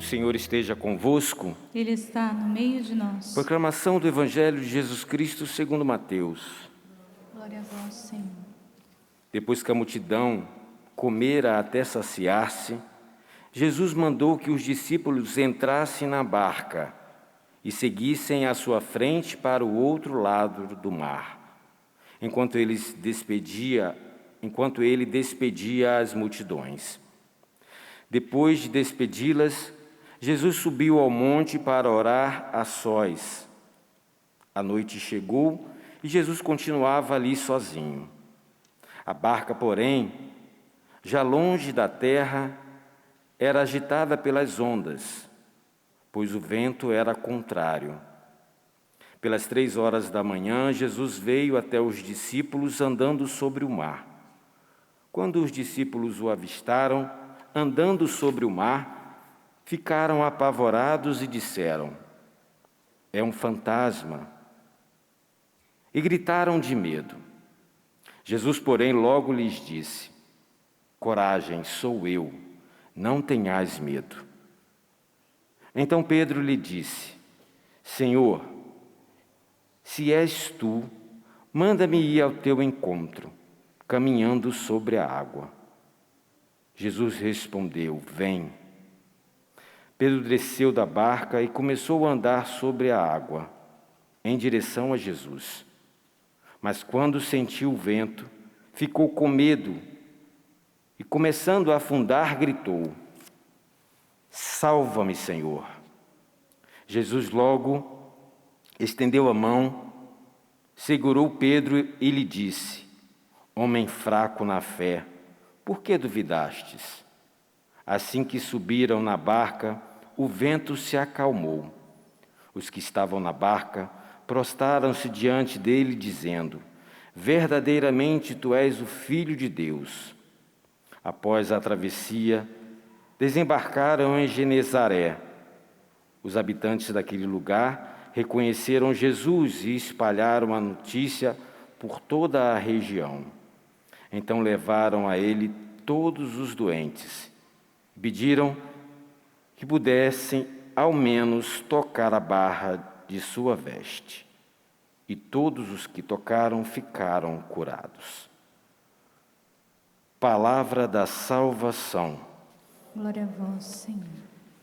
Senhor esteja convosco. Ele está no meio de nós. Proclamação do Evangelho de Jesus Cristo segundo Mateus. Glória a vós, Senhor. Depois que a multidão comera até saciar-se, Jesus mandou que os discípulos entrassem na barca e seguissem à sua frente para o outro lado do mar, enquanto ele despedia as multidões. Depois de despedi-las, Jesus subiu ao monte para orar a sós. A noite chegou e Jesus continuava ali sozinho. A barca, porém, já longe da terra, era agitada pelas ondas, pois o vento era contrário. Pelas 3 horas da manhã, Jesus veio até os discípulos andando sobre o mar. Quando os discípulos o avistaram, andando sobre o mar, ficaram apavorados e disseram: "É um fantasma!" E gritaram de medo. Jesus, porém, logo lhes disse: "Coragem, sou eu, não tenhais medo." Então Pedro lhe disse: "Senhor, se és tu, manda-me ir ao teu encontro, caminhando sobre a água." Jesus respondeu: "Vem." Pedro desceu da barca e começou a andar sobre a água, em direção a Jesus. Mas quando sentiu o vento, ficou com medo e, começando a afundar, gritou: "Salva-me, Senhor." Jesus logo estendeu a mão, segurou Pedro e lhe disse: "Homem fraco na fé, por que duvidastes?" Assim que subiram na barca, o vento se acalmou. Os que estavam na barca prostraram-se diante dele, dizendo: "Verdadeiramente tu és o Filho de Deus." Após a travessia, desembarcaram em Genezaré. Os habitantes daquele lugar reconheceram Jesus e espalharam a notícia por toda a região. Então levaram a ele todos os doentes. Pediram que pudessem, ao menos, tocar a barra de sua veste. E todos os que tocaram ficaram curados. Palavra da salvação. Glória a vós, Senhor.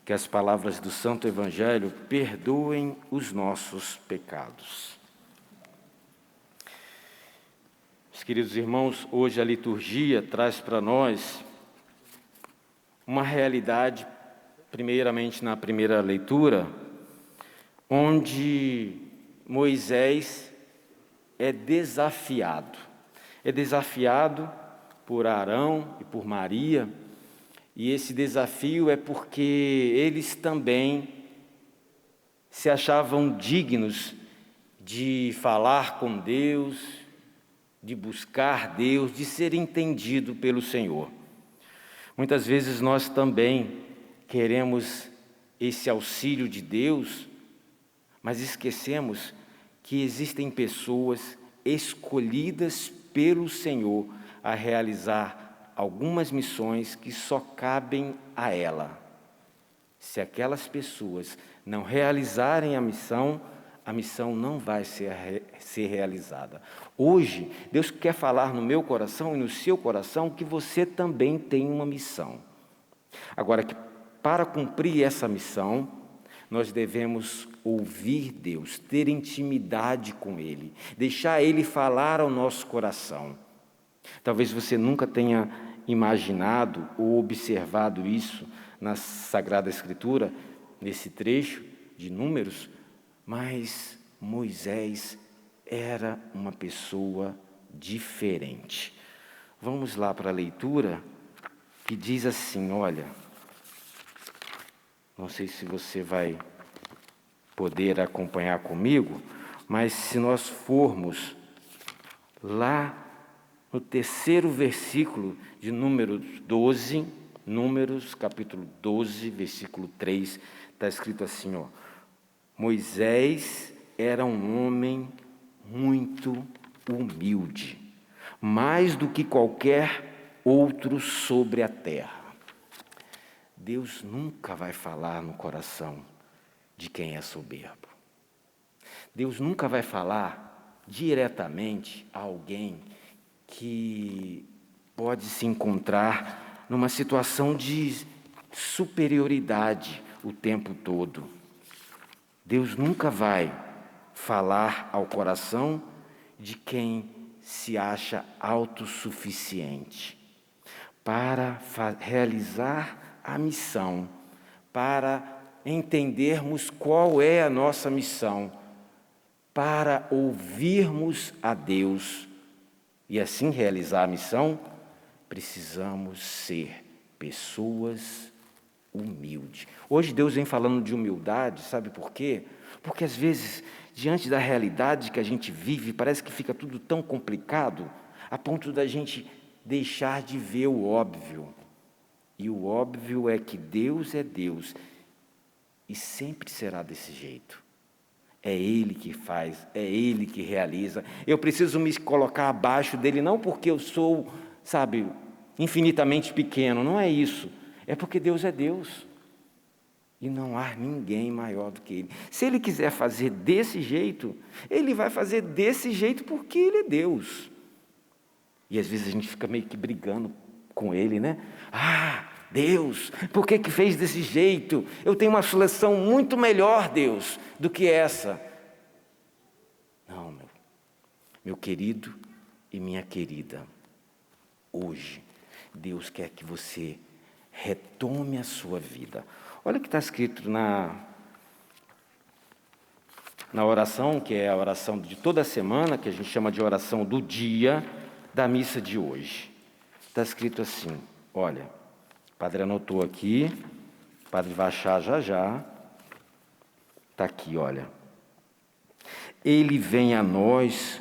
Que as palavras do Santo Evangelho perdoem os nossos pecados. Meus queridos irmãos, hoje a liturgia traz para nós uma realidade, primeiramente na primeira leitura, onde Moisés é desafiado. É desafiado por Arão e por Maria, e esse desafio é porque eles também se achavam dignos de falar com Deus, de buscar Deus, de ser entendido pelo Senhor. Muitas vezes nós também queremos esse auxílio de Deus, mas esquecemos que existem pessoas escolhidas pelo Senhor a realizar algumas missões que só cabem a ela. Se aquelas pessoas não realizarem a missão não vai ser realizada. Hoje, Deus quer falar no meu coração e no seu coração que você também tem uma missão. Agora, que para cumprir essa missão, nós devemos ouvir Deus, ter intimidade com Ele, deixar Ele falar ao nosso coração. Talvez você nunca tenha imaginado ou observado isso na Sagrada Escritura, nesse trecho de Números, mas Moisés era uma pessoa diferente. Vamos lá para a leitura, que diz assim, olha, não sei se você vai poder acompanhar comigo, mas se nós formos lá no 3º versículo de Números 12, Números capítulo 12, versículo 3, está escrito assim, ó: Moisés era um homem muito humilde, mais do que qualquer outro sobre a terra. Deus nunca vai falar no coração de quem é soberbo. Deus nunca vai falar diretamente a alguém que pode se encontrar numa situação de superioridade o tempo todo. Deus nunca vai falar ao coração de quem se acha autossuficiente para realizar a missão, para entendermos qual é a nossa missão, para ouvirmos a Deus e assim realizar a missão. Precisamos ser pessoas humildes. Hoje Deus vem falando de humildade, sabe por quê? Porque às vezes, diante da realidade que a gente vive, parece que fica tudo tão complicado, a ponto da gente deixar de ver o óbvio. E o óbvio é que Deus é Deus e sempre será desse jeito. É Ele que faz, é Ele que realiza. Eu preciso me colocar abaixo dele, não porque eu sou, infinitamente pequeno, não é isso. É porque Deus é Deus. E não há ninguém maior do que Ele. Se Ele quiser fazer desse jeito, Ele vai fazer desse jeito porque Ele é Deus. E às vezes a gente fica meio que brigando com Ele, né? Deus, por que fez desse jeito? Eu tenho uma solução muito melhor, Deus, do que essa. Não, meu querido e minha querida, hoje, Deus quer que você retome a sua vida. Olha o que está escrito na oração, que é a oração de toda semana, que a gente chama de oração do dia da missa de hoje. Está escrito assim, olha, o padre anotou aqui, o padre vai achar já. Está aqui, olha. Ele vem a nós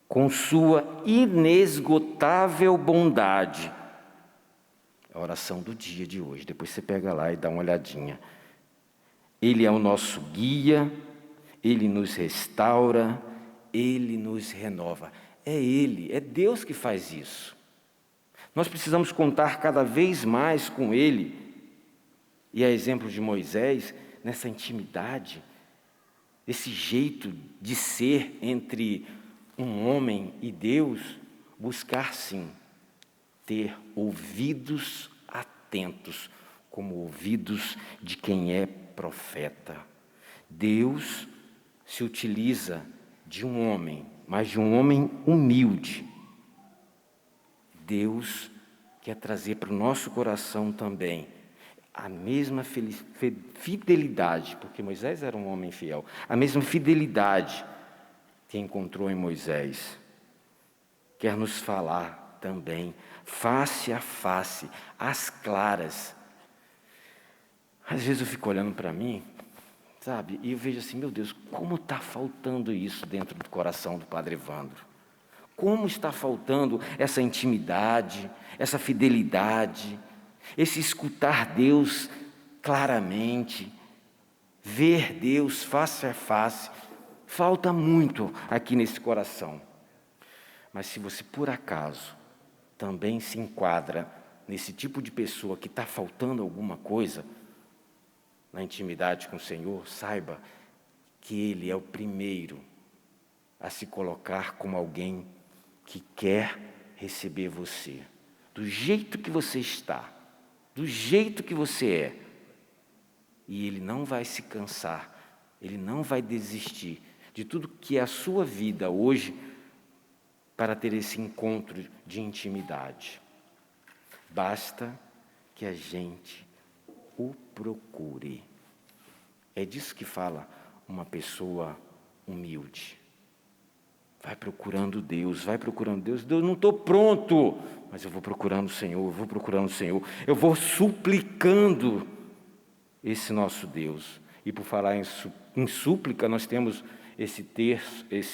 com sua inesgotável bondade. A oração do dia de hoje, depois você pega lá e dá uma olhadinha. Ele é o nosso guia, Ele nos restaura, Ele nos renova. É Ele, é Deus que faz isso. Nós precisamos contar cada vez mais com Ele. E a exemplo de Moisés, nessa intimidade, esse jeito de ser entre um homem e Deus, buscar sim, ter ouvidos atentos, como ouvidos de quem é profeta. Deus se utiliza de um homem, mas de um homem humilde. Deus quer trazer para o nosso coração também a mesma fidelidade, porque Moisés era um homem fiel, a mesma fidelidade que encontrou em Moisés. Quer nos falar também, face a face, às claras. Às vezes eu fico olhando para mim, e eu vejo assim, meu Deus, como está faltando isso dentro do coração do Padre Evandro? Como está faltando essa intimidade, essa fidelidade, esse escutar Deus claramente, ver Deus face a face. Falta muito aqui nesse coração. Mas se você, por acaso, também se enquadra nesse tipo de pessoa que está faltando alguma coisa na intimidade com o Senhor, saiba que Ele é o primeiro a se colocar como alguém que quer receber você, do jeito que você está, do jeito que você é. E Ele não vai se cansar, Ele não vai desistir de tudo que é a sua vida hoje para ter esse encontro de intimidade. Basta que a gente o procure. É disso que fala uma pessoa humilde. Vai procurando Deus, vai procurando Deus. Deus, não estou pronto, mas eu vou procurando o Senhor, eu vou procurando o Senhor. Eu vou suplicando esse nosso Deus. E por falar em súplica, nós temos esse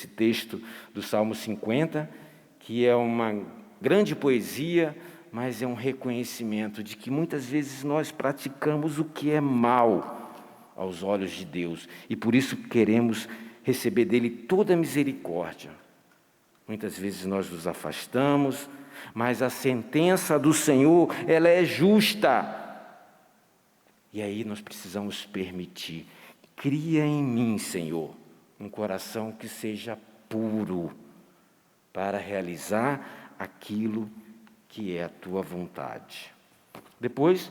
texto do Salmo 50, que é uma grande poesia, mas é um reconhecimento de que muitas vezes nós praticamos o que é mal aos olhos de Deus. E por isso queremos receber dele toda a misericórdia. Muitas vezes nós nos afastamos, mas a sentença do Senhor, ela é justa. E aí nós precisamos permitir. Cria em mim, Senhor, um coração que seja puro para realizar aquilo que é a tua vontade. Depois,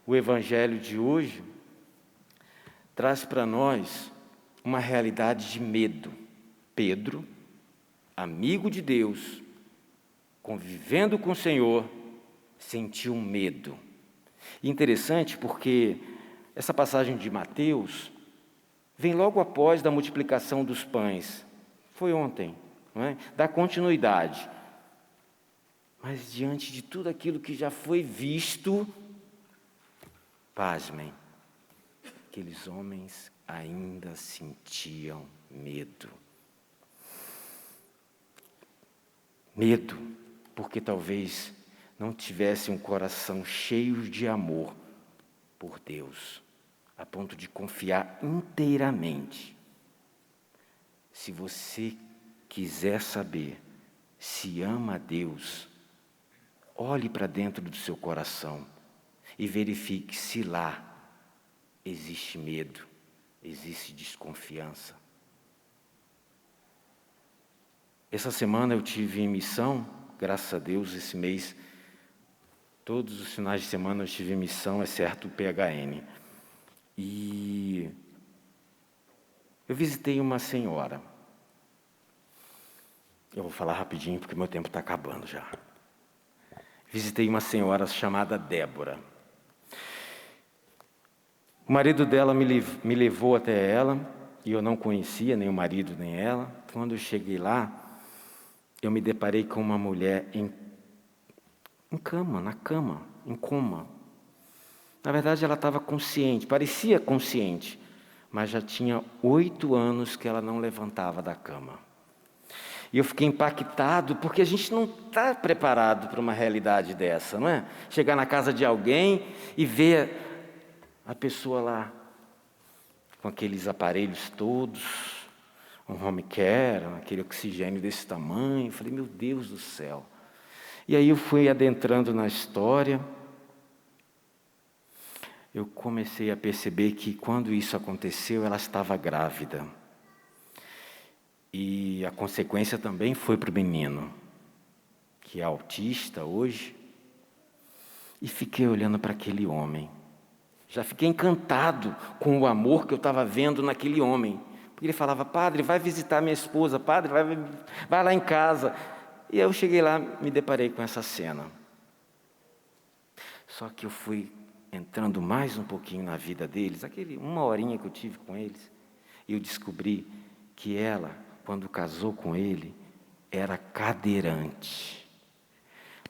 o evangelho de hoje traz para nós uma realidade de medo. Pedro, amigo de Deus, convivendo com o Senhor, sentiu medo. E interessante porque essa passagem de Mateus vem logo após da multiplicação dos pães. Foi ontem, não é? Dá continuidade. Mas diante de tudo aquilo que já foi visto, pasmem, aqueles homens ainda sentiam medo. Medo, porque talvez não tivesse um coração cheio de amor por Deus, a ponto de confiar inteiramente. Se você quiser saber se ama a Deus, olhe para dentro do seu coração e verifique se lá existe medo, existe desconfiança. Essa semana eu tive em missão, graças a Deus, esse mês, todos os finais de semana eu tive em missão, exceto o PHN. E eu visitei uma senhora. Eu vou falar rapidinho porque meu tempo está acabando já. Visitei uma senhora chamada Débora. O marido dela me levou até ela, e eu não conhecia nem o marido nem ela. Quando eu cheguei lá, eu me deparei com uma mulher em coma. Na verdade, ela estava consciente, parecia consciente, mas já tinha 8 anos que ela não levantava da cama. E eu fiquei impactado, porque a gente não está preparado para uma realidade dessa, não é? Chegar na casa de alguém e ver a pessoa lá, com aqueles aparelhos todos, um home care, aquele oxigênio desse tamanho. Eu falei, meu Deus do céu. E aí eu fui adentrando na história. Eu comecei a perceber que quando isso aconteceu, ela estava grávida. E a consequência também foi para o menino, que é autista hoje. E fiquei olhando para aquele homem. Já fiquei encantado com o amor que eu estava vendo naquele homem. Porque ele falava, padre, vai visitar minha esposa, padre, vai lá em casa. E eu cheguei lá, me deparei com essa cena. Só que eu fui entrando mais um pouquinho na vida deles, uma horinha que eu tive com eles, e eu descobri que ela, quando casou com ele, era cadeirante.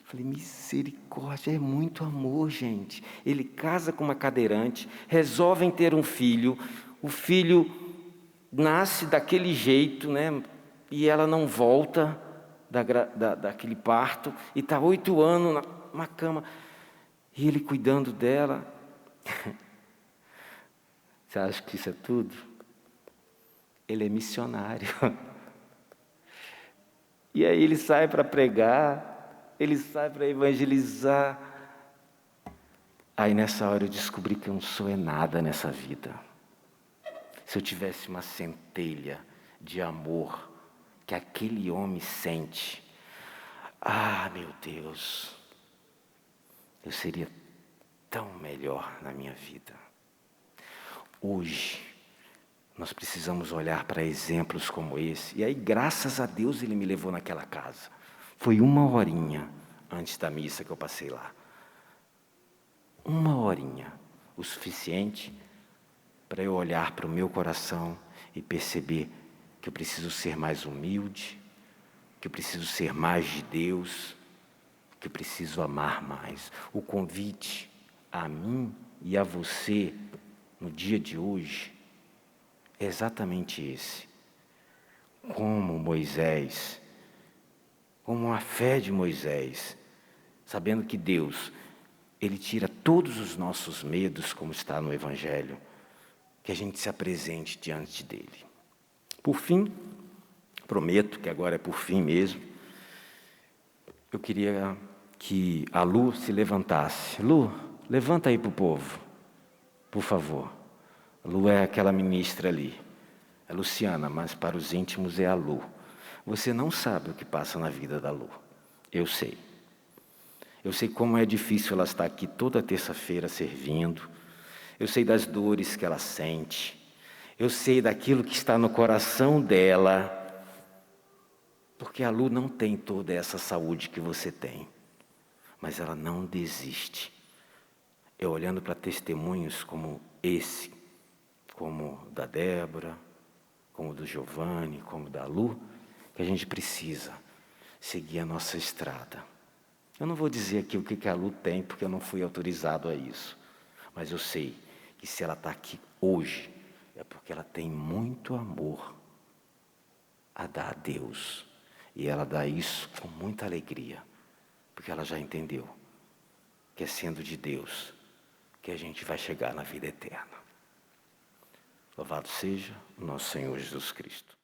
Falei, misericórdia, é muito amor, gente. Ele casa com uma cadeirante, resolvem ter um filho, o filho nasce daquele jeito, né? E ela não volta daquele parto, e está 8 anos na cama, e ele cuidando dela. Você acha que isso é tudo? Ele é missionário. E aí ele sai para pregar, ele sai para evangelizar. Aí nessa hora eu descobri que eu não sou nada nessa vida. Se eu tivesse uma centelha de amor que aquele homem sente, meu Deus, eu seria tão melhor na minha vida. Hoje, nós precisamos olhar para exemplos como esse. E aí, graças a Deus, ele me levou naquela casa. Foi 1 horinha antes da missa que eu passei lá. 1 horinha, o suficiente para eu olhar para o meu coração e perceber que eu preciso ser mais humilde, que eu preciso ser mais de Deus, que eu preciso amar mais. O convite a mim e a você no dia de hoje é exatamente esse. Como Moisés, como a fé de Moisés, sabendo que Deus, Ele tira todos os nossos medos, como está no Evangelho, que a gente se apresente diante dEle. Por fim, prometo que agora é por fim mesmo, eu queria que a Lu se levantasse. Lu, levanta aí para o povo. por favor. A Lu é aquela ministra ali. É Luciana, mas para os íntimos é a Lu. Você não sabe o que passa na vida da Lu. Eu sei. Eu sei como é difícil ela estar aqui toda terça-feira servindo. Eu sei das dores que ela sente. Eu sei daquilo que está no coração dela. Porque a Lu não tem toda essa saúde que você tem. Mas ela não desiste. Eu olhando para testemunhos como esse, como o da Débora, como o do Giovanni, como o da Lu, que a gente precisa seguir a nossa estrada. Eu não vou dizer aqui o que a Lu tem, porque eu não fui autorizado a isso. Mas eu sei que se ela está aqui hoje, é porque ela tem muito amor a dar a Deus. E ela dá isso com muita alegria, porque ela já entendeu que é sendo de Deus que a gente vai chegar na vida eterna. Louvado seja o nosso Senhor Jesus Cristo.